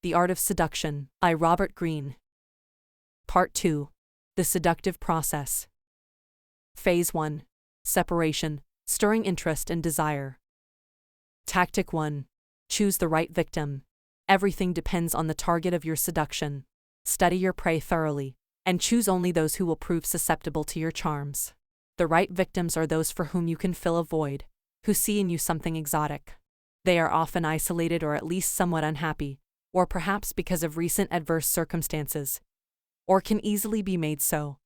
The Art of Seduction, by Robert Greene. Part 2. The Seductive Process. Phase 1. Separation, stirring interest and desire. Tactic 1. Choose the right victim. Everything depends on the target of your seduction. Study your prey thoroughly, and choose only those who will prove susceptible to your charms. The right victims are those for whom you can fill a void, who see in you something exotic. They are often isolated or at least somewhat unhappy, or perhaps because of recent adverse circumstances, or can easily be made so.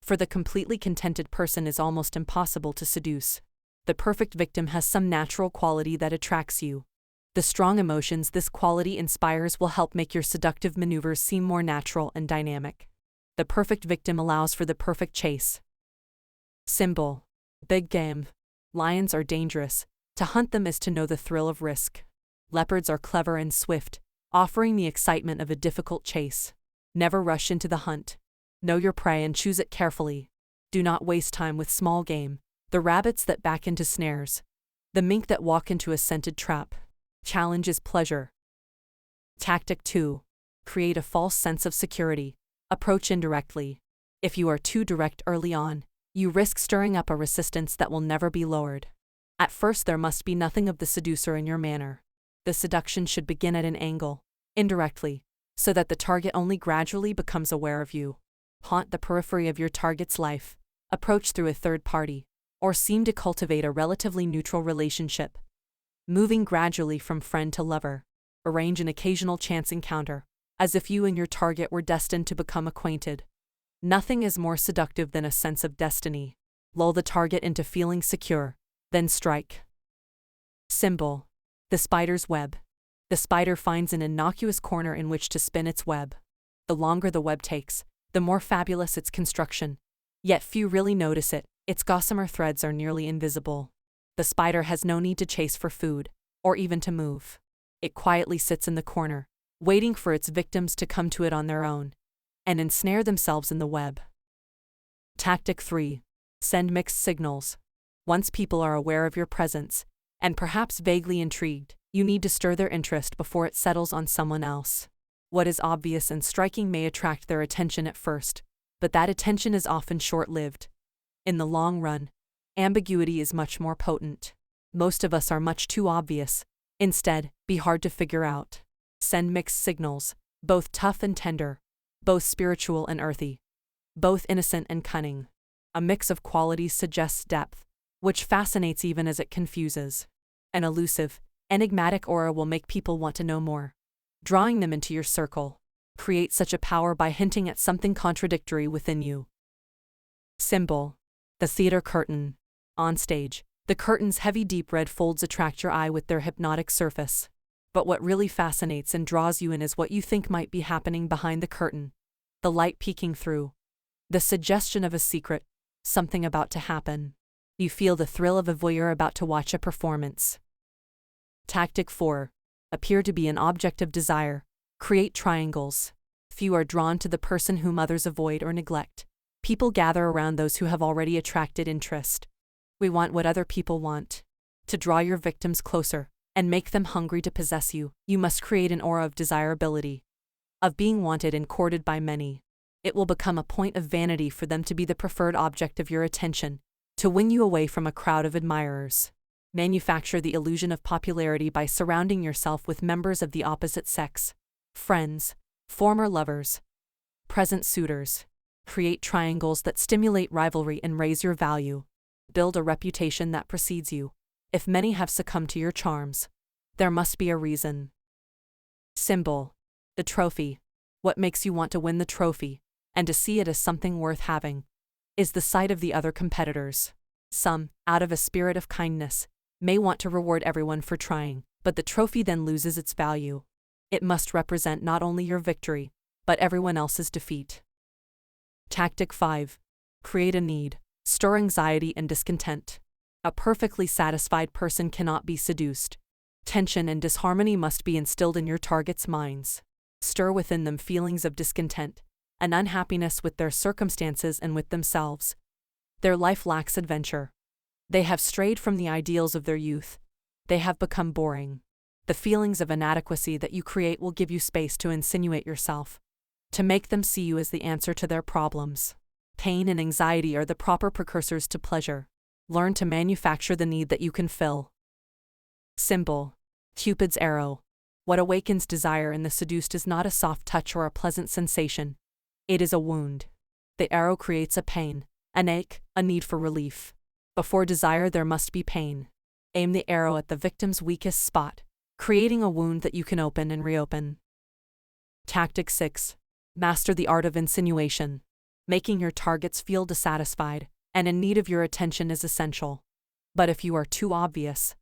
For the completely contented person is almost impossible to seduce. The perfect victim has some natural quality that attracts you. The strong emotions this quality inspires will help make your seductive maneuvers seem more natural and dynamic. The perfect victim allows for the perfect chase. Symbol. Big game. Lions are dangerous. To hunt them is to know the thrill of risk. Leopards are clever and swift, offering the excitement of a difficult chase. Never rush into the hunt. Know your prey and choose it carefully. Do not waste time with small game, the rabbits that back into snares, the mink that walk into a scented trap. Challenge is pleasure. Tactic 2. Create a false sense of security. Approach indirectly. If you are too direct early on, you risk stirring up a resistance that will never be lowered. At first there must be nothing of the seducer in your manner. The seduction should begin at an angle, indirectly, so that the target only gradually becomes aware of you. Haunt the periphery of your target's life, approach through a third party, or seem to cultivate a relatively neutral relationship. Moving gradually from friend to lover, arrange an occasional chance encounter, as if you and your target were destined to become acquainted. Nothing is more seductive than a sense of destiny. Lull the target into feeling secure, then strike. Symbol. The spider's web. The spider finds an innocuous corner in which to spin its web. The longer the web takes, the more fabulous its construction. Yet few really notice it, its gossamer threads are nearly invisible. The spider has no need to chase for food, or even to move. It quietly sits in the corner, waiting for its victims to come to it on their own, and ensnare themselves in the web. Tactic 3. Send mixed signals. Once people are aware of your presence, and perhaps vaguely intrigued, you need to stir their interest before it settles on someone else. What is obvious and striking may attract their attention at first, but that attention is often short-lived. In the long run, ambiguity is much more potent. Most of us are much too obvious. Instead, be hard to figure out. Send mixed signals, both tough and tender, both spiritual and earthy, both innocent and cunning. A mix of qualities suggests depth, which fascinates even as it confuses. An elusive, enigmatic aura will make people want to know more. Drawing them into your circle, create such a power by hinting at something contradictory within you. Symbol. The theater curtain. On stage, the curtain's heavy deep red folds attract your eye with their hypnotic surface. But what really fascinates and draws you in is what you think might be happening behind the curtain. The light peeking through. The suggestion of a secret, something about to happen. You feel the thrill of a voyeur about to watch a performance. Tactic 4. Appear to be an object of desire. Create triangles. Few are drawn to the person whom others avoid or neglect. People gather around those who have already attracted interest. We want what other people want. To draw your victims closer and make them hungry to possess you, you must create an aura of desirability, of being wanted and courted by many. It will become a point of vanity for them to be the preferred object of your attention, to win you away from a crowd of admirers. Manufacture the illusion of popularity by surrounding yourself with members of the opposite sex. Friends, former lovers, present suitors. Create triangles that stimulate rivalry and raise your value. Build a reputation that precedes you. If many have succumbed to your charms, there must be a reason. Symbol. The trophy. What makes you want to win the trophy, and to see it as something worth having, is the sight of the other competitors. Some, out of a spirit of kindness, may want to reward everyone for trying, but the trophy then loses its value. It must represent not only your victory, but everyone else's defeat. Tactic 5. Create a need. Stir anxiety and discontent. A perfectly satisfied person cannot be seduced. Tension and disharmony must be instilled in your target's minds. Stir within them feelings of discontent, an unhappiness with their circumstances and with themselves. Their life lacks adventure. They have strayed from the ideals of their youth. They have become boring. The feelings of inadequacy that you create will give you space to insinuate yourself, to make them see you as the answer to their problems. Pain and anxiety are the proper precursors to pleasure. Learn to manufacture the need that you can fill. Symbol: Cupid's arrow. What awakens desire in the seduced is not a soft touch or a pleasant sensation. It is a wound. The arrow creates a pain, an ache, a need for relief. Before desire there must be pain. Aim the arrow at the victim's weakest spot, creating a wound that you can open and reopen. Tactic 6. Master the art of insinuation. Making your targets feel dissatisfied and in need of your attention is essential. But if you are too obvious,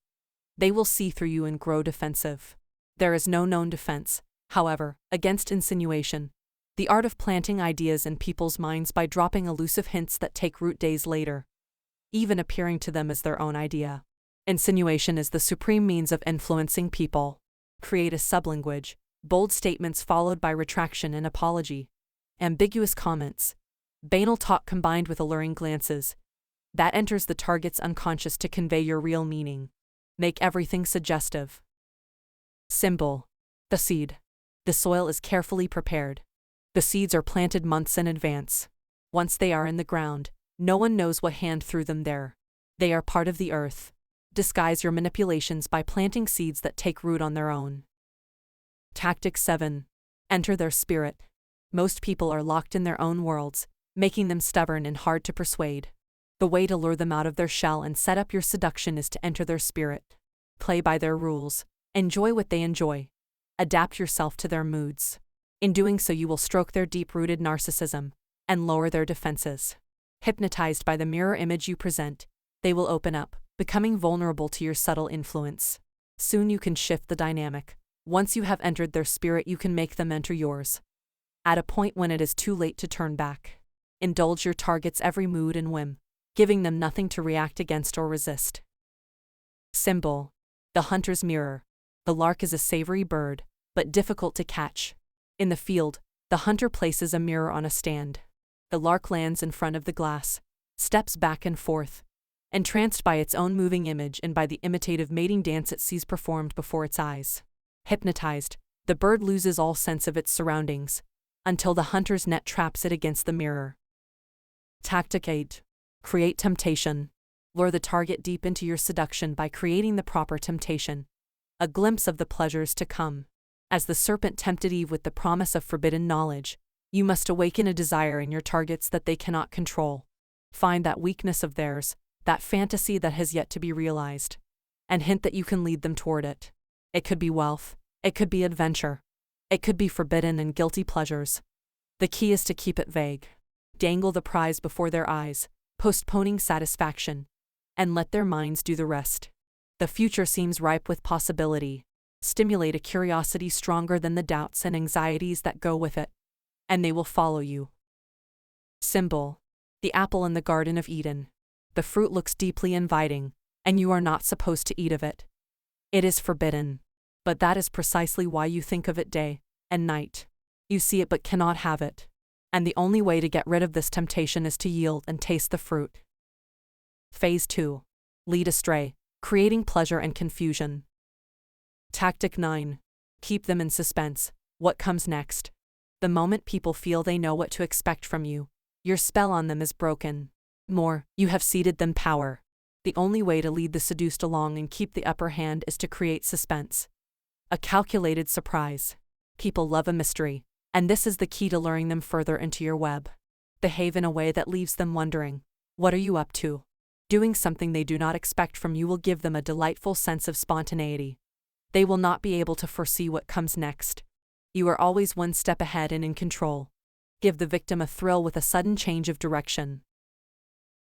they will see through you and grow defensive. There is no known defense, however, against insinuation. The art of planting ideas in people's minds by dropping elusive hints that take root days later, even appearing to them as their own idea. Insinuation is the supreme means of influencing people. Create a sublanguage, bold statements followed by retraction and apology, ambiguous comments, banal talk combined with alluring glances. That enters the target's unconscious to convey your real meaning. Make everything suggestive. Symbol: the seed. The soil is carefully prepared. The seeds are planted months in advance. Once they are in the ground, no one knows what hand threw them there. They are part of the earth. Disguise your manipulations by planting seeds that take root on their own. Tactic 7. Enter their spirit. Most people are locked in their own worlds, making them stubborn and hard to persuade. The way to lure them out of their shell and set up your seduction is to enter their spirit. Play by their rules. Enjoy what they enjoy. Adapt yourself to their moods. In doing so you will stroke their deep-rooted narcissism and lower their defenses. Hypnotized by the mirror image you present, they will open up, becoming vulnerable to your subtle influence. Soon you can shift the dynamic. Once you have entered their spirit you can make them enter yours. At a point when it is too late to turn back. Indulge your target's every mood and whim, giving them nothing to react against or resist. Symbol: the hunter's mirror. The lark is a savory bird, but difficult to catch. In the field, the hunter places a mirror on a stand. The lark lands in front of the glass, steps back and forth, entranced by its own moving image and by the imitative mating dance it sees performed before its eyes. Hypnotized, the bird loses all sense of its surroundings, until the hunter's net traps it against the mirror. Tactic 8. Create temptation. Lure the target deep into your seduction by creating the proper temptation, a glimpse of the pleasures to come. As the serpent tempted Eve with the promise of forbidden knowledge, you must awaken a desire in your targets that they cannot control. Find that weakness of theirs, that fantasy that has yet to be realized, and hint that you can lead them toward it. It could be wealth, it could be adventure, it could be forbidden and guilty pleasures. The key is to keep it vague. Dangle the prize before their eyes, postponing satisfaction, and let their minds do the rest. The future seems ripe with possibility. Stimulate a curiosity stronger than the doubts and anxieties that go with it, and they will follow you. Symbol: the apple in the Garden of Eden. The fruit looks deeply inviting, and you are not supposed to eat of it. It is forbidden, but that is precisely why you think of it day and night. You see it but cannot have it, and the only way to get rid of this temptation is to yield and taste the fruit. Phase 2. Lead astray, creating pleasure and confusion. Tactic 9. Keep them in suspense. What comes next? The moment people feel they know what to expect from you, your spell on them is broken. You have ceded them power. The only way to lead the seduced along and keep the upper hand is to create suspense. A calculated surprise. People love a mystery, and this is the key to luring them further into your web. Behave in a way that leaves them wondering, what are you up to? Doing something they do not expect from you will give them a delightful sense of spontaneity. They will not be able to foresee what comes next. You are always one step ahead and in control. Give the victim a thrill with a sudden change of direction.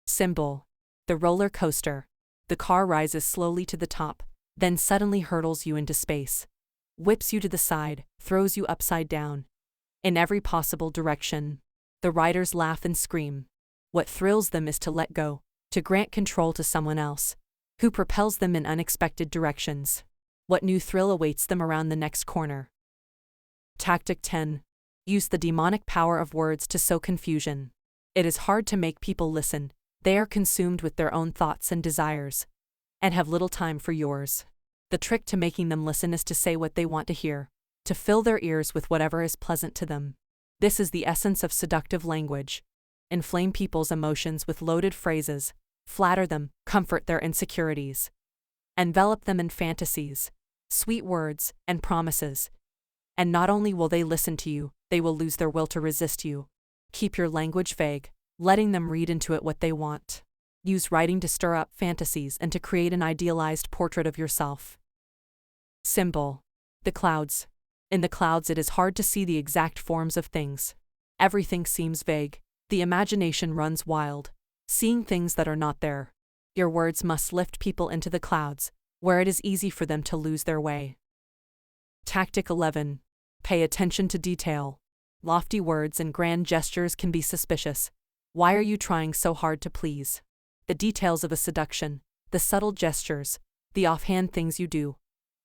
Symbol: the roller coaster. The car rises slowly to the top, then suddenly hurtles you into space. Whips you to the side, throws you upside down. In every possible direction. The riders laugh and scream. What thrills them is to let go, to grant control to someone else, who propels them in unexpected directions. What new thrill awaits them around the next corner? Tactic 10. Use the demonic power of words to sow confusion. It is hard to make people listen. They are consumed with their own thoughts and desires, and have little time for yours. The trick to making them listen is to say what they want to hear, to fill their ears with whatever is pleasant to them. This is the essence of seductive language. Inflame people's emotions with loaded phrases, flatter them, comfort their insecurities. Envelop them in fantasies, sweet words, and promises. And not only will they listen to you, they will lose their will to resist you. Keep your language vague, letting them read into it what they want. Use writing to stir up fantasies and to create an idealized portrait of yourself. Symbol: the clouds. In the clouds it is hard to see the exact forms of things. Everything seems vague. The imagination runs wild, seeing things that are not there. Your words must lift people into the clouds, where it is easy for them to lose their way. Tactic 11. Pay attention to detail. Lofty words and grand gestures can be suspicious. Why are you trying so hard to please? The details of a seduction, the subtle gestures, the offhand things you do,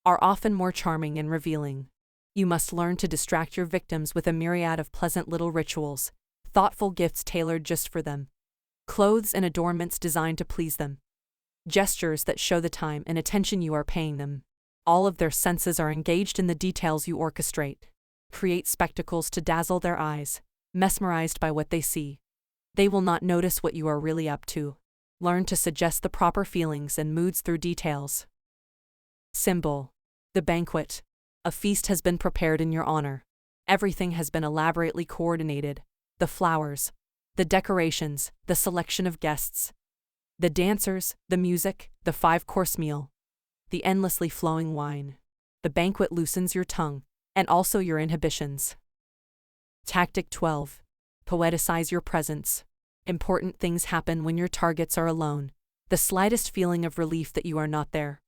are often more charming and revealing. You must learn to distract your victims with a myriad of pleasant little rituals, thoughtful gifts tailored just for them, clothes and adornments designed to please them, gestures that show the time and attention you are paying them. All of their senses are engaged in the details you orchestrate. Create spectacles to dazzle their eyes, mesmerized by what they see. They will not notice what you are really up to. Learn to suggest the proper feelings and moods through details. Symbol: the banquet. A feast has been prepared in your honor. Everything has been elaborately coordinated. The flowers, the decorations, the selection of guests, the dancers, the music, the 5-course meal, the endlessly flowing wine. The banquet loosens your tongue, and also your inhibitions. Tactic 12. Poeticize your presence. Important things happen when your targets are alone. The slightest feeling of relief that you are not there,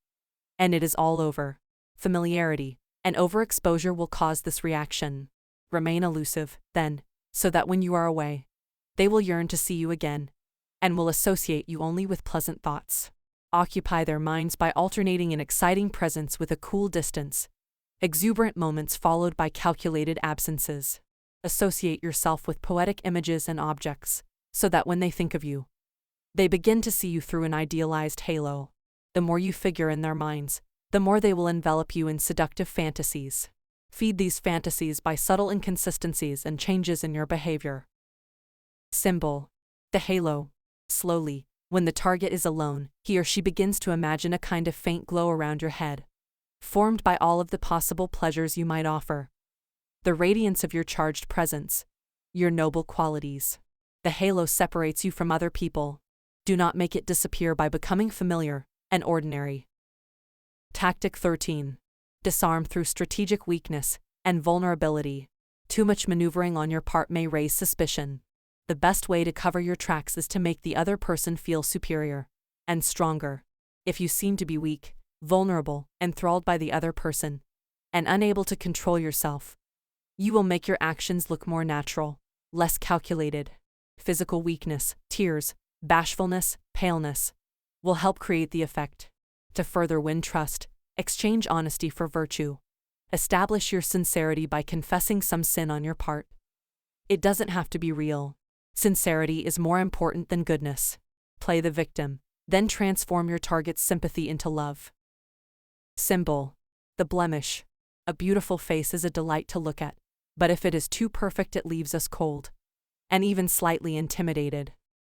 and it is all over. Familiarity and overexposure will cause this reaction. Remain elusive, then, so that when you are away, they will yearn to see you again, and will associate you only with pleasant thoughts. Occupy their minds by alternating an exciting presence with a cool distance, exuberant moments followed by calculated absences. Associate yourself with poetic images and objects, so that when they think of you, they begin to see you through an idealized halo. The more you figure in their minds, the more they will envelop you in seductive fantasies. Feed these fantasies by subtle inconsistencies and changes in your behavior. Symbol: the halo. Slowly, when the target is alone, he or she begins to imagine a kind of faint glow around your head, formed by all of the possible pleasures you might offer. The radiance of your charged presence, your noble qualities. The halo separates you from other people. Do not make it disappear by becoming familiar and ordinary. Tactic 13. Disarm through strategic weakness and vulnerability. Too much maneuvering on your part may raise suspicion. The best way to cover your tracks is to make the other person feel superior and stronger. If you seem to be weak, vulnerable, enthralled by the other person, and unable to control yourself, you will make your actions look more natural, less calculated. Physical weakness, tears, bashfulness, paleness will help create the effect. To further win trust, exchange honesty for virtue. Establish your sincerity by confessing some sin on your part. It doesn't have to be real. Sincerity is more important than goodness. Play the victim, then transform your target's sympathy into love. Symbol: the blemish. A beautiful face is a delight to look at, but if it is too perfect it leaves us cold, and even slightly intimidated.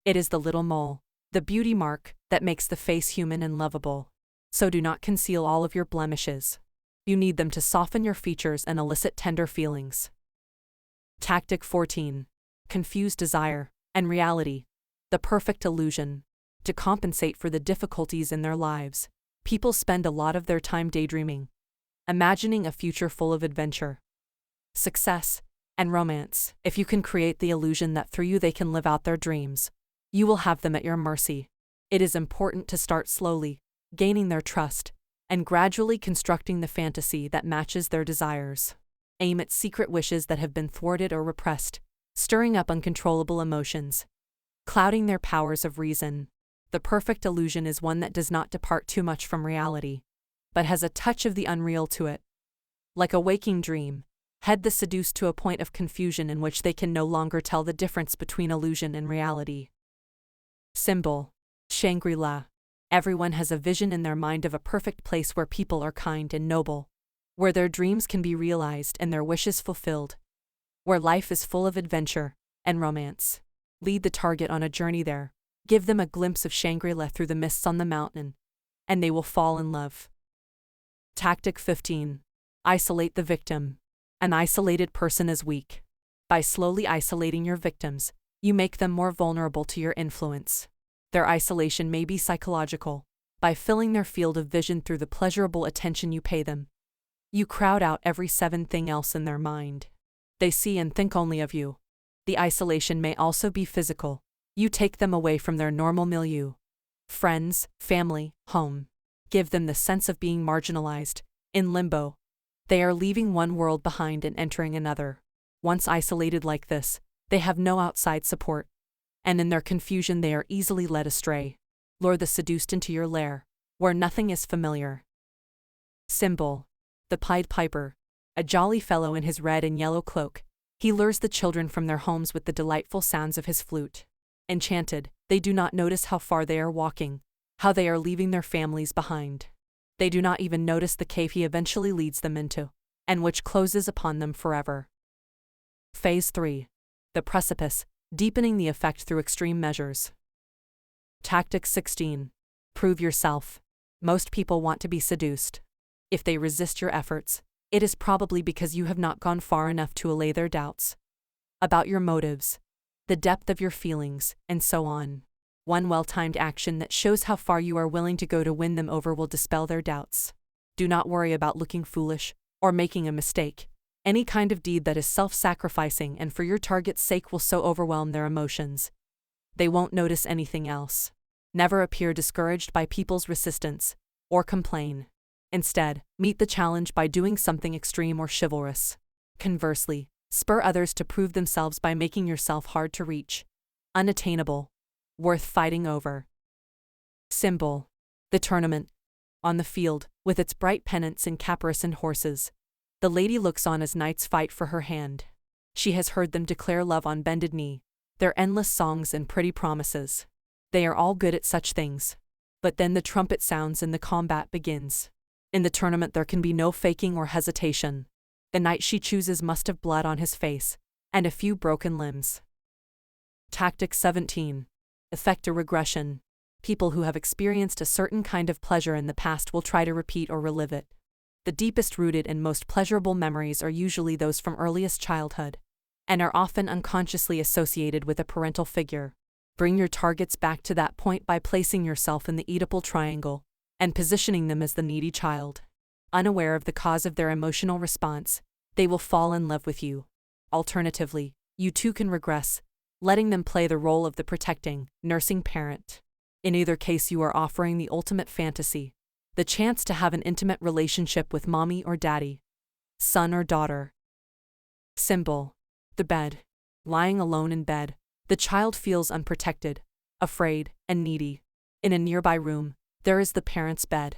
It is the little mole, the beauty mark, that makes the face human and lovable. So do not conceal all of your blemishes. You need them to soften your features and elicit tender feelings. Tactic 14. Confuse desire and reality. The perfect illusion. To compensate for the difficulties in their lives, people spend a lot of their time daydreaming, imagining a future full of adventure, success, and romance. If you can create the illusion that through you they can live out their dreams, you will have them at your mercy. It is important to start slowly, gaining their trust, and gradually constructing the fantasy that matches their desires. Aim at secret wishes that have been thwarted or repressed, stirring up uncontrollable emotions, clouding their powers of reason. The perfect illusion is one that does not depart too much from reality, but has a touch of the unreal to it. Like a waking dream, head the seduced to a point of confusion in which they can no longer tell the difference between illusion and reality. Symbol: Shangri-La. Everyone has a vision in their mind of a perfect place where people are kind and noble, where their dreams can be realized and their wishes fulfilled, where life is full of adventure and romance. Lead the target on a journey there. Give them a glimpse of Shangri-La through the mists on the mountain, and they will fall in love. Tactic 15. Isolate the victim. An isolated person is weak. By slowly isolating your victims, you make them more vulnerable to your influence. Their isolation may be psychological. By filling their field of vision through the pleasurable attention you pay them, you crowd out every thing else in their mind. They see and think only of you. The isolation may also be physical. You take them away from their normal milieu. Friends, family, home. Give them the sense of being marginalized, in limbo. They are leaving one world behind and entering another. Once isolated like this, they have no outside support, and in their confusion they are easily led astray. Lure the seduced into your lair, where nothing is familiar. Symbol. The Pied Piper. A jolly fellow in his red and yellow cloak, he lures the children from their homes with the delightful sounds of his flute. Enchanted, they do not notice how far they are walking, how they are leaving their families behind. They do not even notice the cave he eventually leads them into, and which closes upon them forever. Phase 3. The Precipice, deepening the effect through extreme measures. Tactic 16. Prove yourself. Most people want to be seduced. If they resist your efforts, it is probably because you have not gone far enough to allay their doubts about your motives, the depth of your feelings, and so on. One well-timed action that shows how far you are willing to go to win them over will dispel their doubts. Do not worry about looking foolish or making a mistake. Any kind of deed that is self-sacrificing and for your target's sake will so overwhelm their emotions, they won't notice anything else. Never appear discouraged by people's resistance or complain. Instead, meet the challenge by doing something extreme or chivalrous. Conversely, spur others to prove themselves by making yourself hard to reach, unattainable, worth fighting over. Symbol. The tournament. On the field, with its bright pennants and caparisoned horses, the lady looks on as knights fight for her hand. She has heard them declare love on bended knee, their endless songs and pretty promises. They are all good at such things. But then the trumpet sounds and the combat begins. In the tournament there can be no faking or hesitation. The knight she chooses must have blood on his face, and a few broken limbs. Tactic 17. Effect a regression. People who have experienced a certain kind of pleasure in the past will try to repeat or relive it. The deepest rooted and most pleasurable memories are usually those from earliest childhood, and are often unconsciously associated with a parental figure. Bring your targets back to that point by placing yourself in the Oedipal triangle, and positioning them as the needy child. Unaware of the cause of their emotional response, they will fall in love with you. Alternatively, you too can regress, letting them play the role of the protecting, nursing parent. In either case you are offering the ultimate fantasy, the chance to have an intimate relationship with mommy or daddy, son or daughter. Symbol. The bed. Lying alone in bed, the child feels unprotected, afraid, and needy. In a nearby room, there is the parent's bed.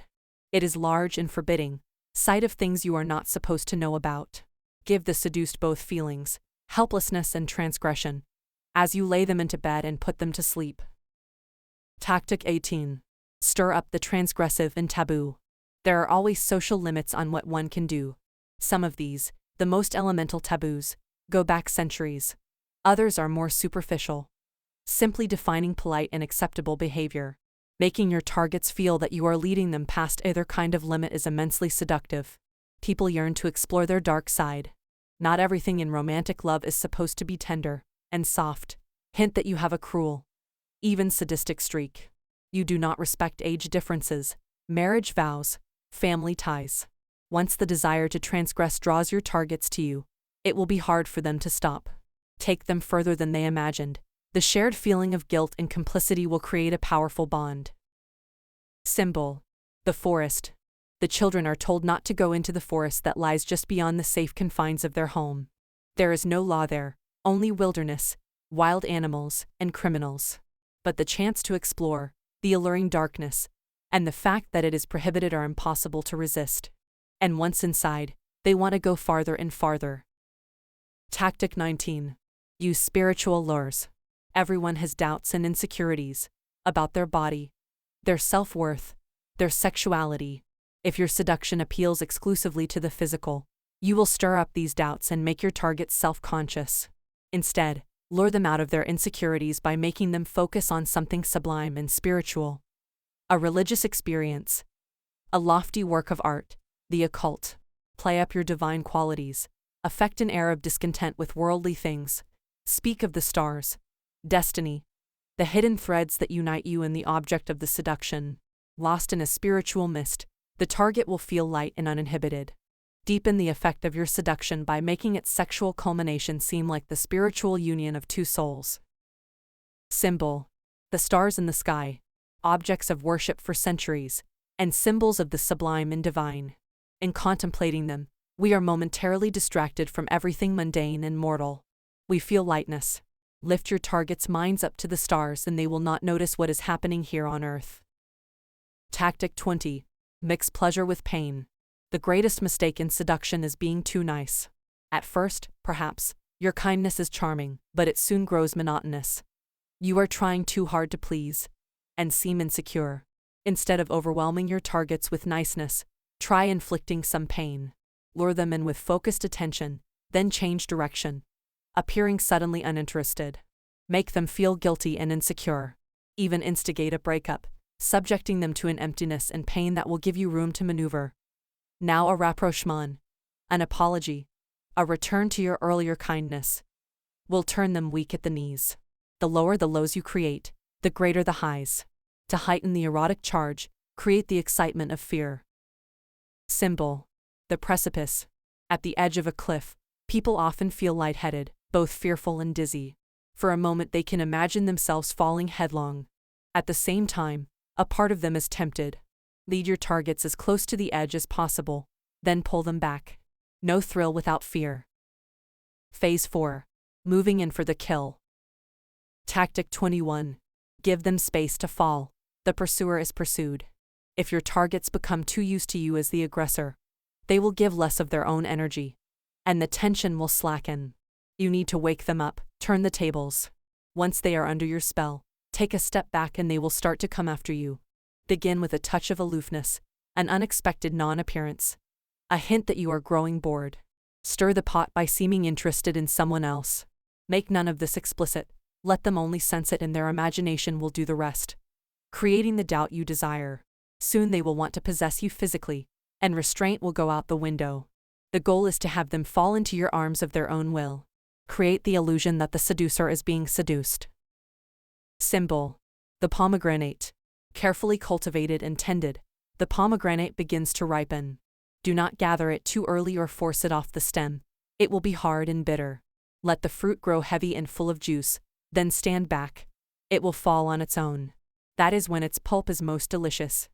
It is large and forbidding, sight of things you are not supposed to know about. Give the seduced both feelings, helplessness and transgression, as you lay them into bed and put them to sleep. Tactic 18. Stir up the transgressive and taboo. There are always social limits on what one can do. Some of these, the most elemental taboos, go back centuries. Others are more superficial, simply defining polite and acceptable behavior. Making your targets feel that you are leading them past either kind of limit is immensely seductive. People yearn to explore their dark side. Not everything in romantic love is supposed to be tender and soft. Hint that you have a cruel, even sadistic streak. You do not respect age differences, marriage vows, family ties. Once the desire to transgress draws your targets to you, it will be hard for them to stop. Take them further than they imagined. The shared feeling of guilt and complicity will create a powerful bond. Symbol. The forest. The children are told not to go into the forest that lies just beyond the safe confines of their home. There is no law there, only wilderness, wild animals, and criminals. But the chance to explore, the alluring darkness, and the fact that it is prohibited are impossible to resist. And once inside, they want to go farther and farther. Tactic 19. Use spiritual lures. Everyone has doubts and insecurities about their body, their self-worth, their sexuality. If your seduction appeals exclusively to the physical, you will stir up these doubts and make your targets self-conscious. Instead, lure them out of their insecurities by making them focus on something sublime and spiritual. A religious experience, a lofty work of art, the occult. Play up your divine qualities. Affect an air of discontent with worldly things. Speak of the stars, destiny, the hidden threads that unite you and the object of the seduction. Lost in a spiritual mist, the target will feel light and uninhibited. Deepen the effect of your seduction by making its sexual culmination seem like the spiritual union of two souls. Symbol: the stars in the sky, objects of worship for centuries, and symbols of the sublime and divine. In contemplating them, we are momentarily distracted from everything mundane and mortal. We feel lightness. Lift your target's minds up to the stars and they will not notice what is happening here on earth. Tactic 20. Mix pleasure with pain. The greatest mistake in seduction is being too nice. At first, perhaps, your kindness is charming, but it soon grows monotonous. You are trying too hard to please, and seem insecure. Instead of overwhelming your targets with niceness, try inflicting some pain. Lure them in with focused attention, then change direction, appearing suddenly uninterested. Make them feel guilty and insecure. Even instigate a breakup, subjecting them to an emptiness and pain that will give you room to maneuver. Now a rapprochement, an apology, a return to your earlier kindness, will turn them weak at the knees. The lower the lows you create, the greater the highs. To heighten the erotic charge, create the excitement of fear. Symbol: the precipice. At the edge of a cliff, people often feel lightheaded, both fearful and dizzy. For a moment they can imagine themselves falling headlong. At the same time, a part of them is tempted. Lead your targets as close to the edge as possible, then pull them back. No thrill without fear. Phase 4. Moving in for the kill. Tactic 21. Give them space to fall. The pursuer is pursued. If your targets become too used to you as the aggressor, they will give less of their own energy, and the tension will slacken. You need to wake them up, turn the tables. Once they are under your spell, take a step back and they will start to come after you. Begin with a touch of aloofness, an unexpected non-appearance, a hint that you are growing bored. Stir the pot by seeming interested in someone else. Make none of this explicit, let them only sense it and their imagination will do the rest. Creating the doubt you desire. Soon they will want to possess you physically, and restraint will go out the window. The goal is to have them fall into your arms of their own will. Create the illusion that the seducer is being seduced. Symbol: the pomegranate. Carefully cultivated and tended, the pomegranate begins to ripen. Do not gather it too early or force it off the stem. It will be hard and bitter. Let the fruit grow heavy and full of juice, then stand back. It will fall on its own. That is when its pulp is most delicious.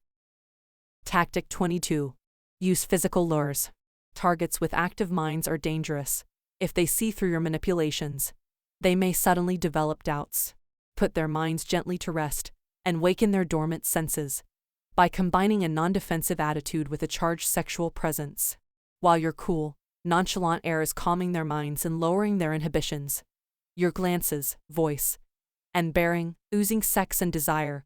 Tactic 22. Use physical lures. Targets with active minds are dangerous. If they see through your manipulations, they may suddenly develop doubts. Put their minds gently to rest, and waken their dormant senses by combining a non-defensive attitude with a charged sexual presence. While your cool, nonchalant air is calming their minds and lowering their inhibitions, your glances, voice, and bearing, oozing sex and desire,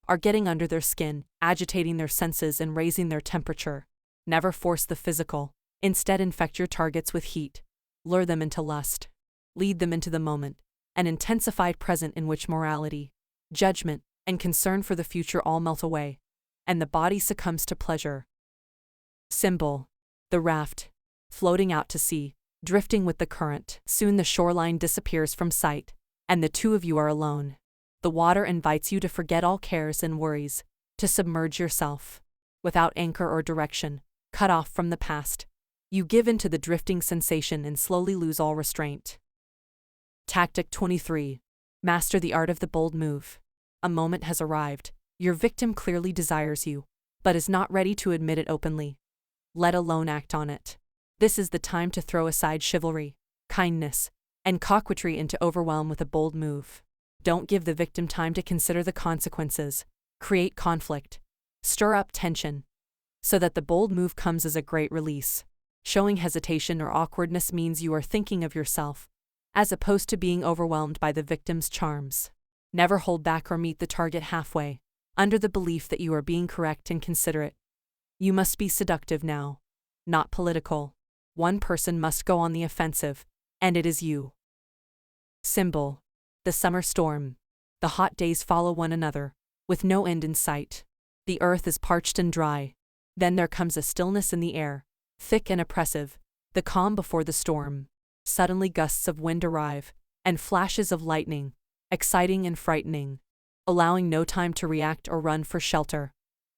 are getting under their skin, agitating their senses and raising their temperature. Never force the physical. Instead, infect your targets with heat. Lure them into lust. Lead them into the moment, an intensified present in which morality, judgment, and concern for the future all melt away, and the body succumbs to pleasure. Symbol: the raft. Floating out to sea, drifting with the current. Soon the shoreline disappears from sight, and the two of you are alone. The water invites you to forget all cares and worries, to submerge yourself. Without anchor or direction, cut off from the past, you give in to the drifting sensation and slowly lose all restraint. Tactic 23. Master the art of the bold move. A moment has arrived. Your victim clearly desires you, but is not ready to admit it openly, let alone act on it. This is the time to throw aside chivalry, kindness, and coquetry and to overwhelm with a bold move. Don't give the victim time to consider the consequences. Create conflict. Stir up tension, so that the bold move comes as a great release. Showing hesitation or awkwardness means you are thinking of yourself, as opposed to being overwhelmed by the victim's charms. Never hold back or meet the target halfway. under the belief that you are being correct and considerate. You must be seductive now, not political. One person must go on the offensive, and it is you. Symbol: the summer storm. The hot days follow one another, with no end in sight. The earth is parched and dry. Then there comes a stillness in the air, thick and oppressive, the calm before the storm. Suddenly gusts of wind arrive, and flashes of lightning, exciting and frightening, allowing no time to react or run for shelter.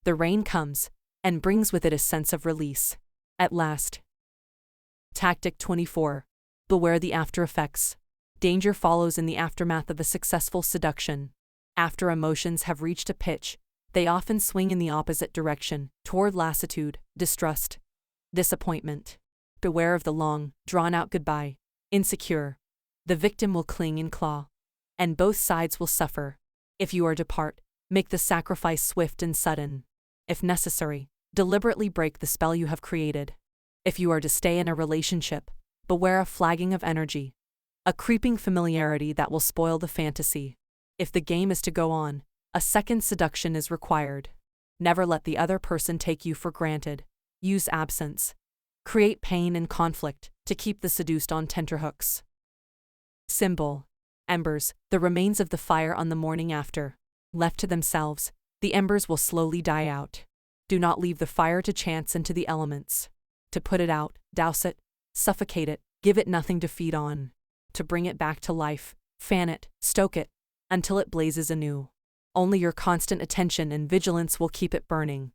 The rain comes, and brings with it a sense of release. At last. Tactic 24. Beware the after effects. Danger follows in the aftermath of a successful seduction. After emotions have reached a pitch, they often swing in the opposite direction, toward lassitude, distrust, disappointment. Beware of the long, drawn-out goodbye. Insecure. The victim will cling and claw, and both sides will suffer. If you are to part, make the sacrifice swift and sudden. If necessary, deliberately break the spell you have created. If you are to stay in a relationship, beware a flagging of energy, a creeping familiarity that will spoil the fantasy. If the game is to go on, a second seduction is required. Never let the other person take you for granted. Use absence. Create pain and conflict to keep the seduced on tenterhooks. Symbol: embers, the remains of the fire on the morning after. Left to themselves, the embers will slowly die out. Do not leave the fire to chance and to the elements. To put it out, douse it, suffocate it, give it nothing to feed on. To bring it back to life, fan it, stoke it, until it blazes anew. Only your constant attention and vigilance will keep it burning.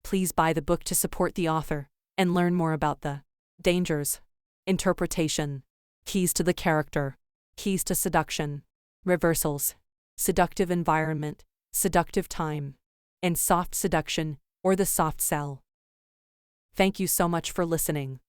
Please buy the book to support the author, and learn more about the dangers, interpretation, keys to the character, keys to seduction, reversals, seductive environment, seductive time, and soft seduction, or the soft sell. Thank you so much for listening.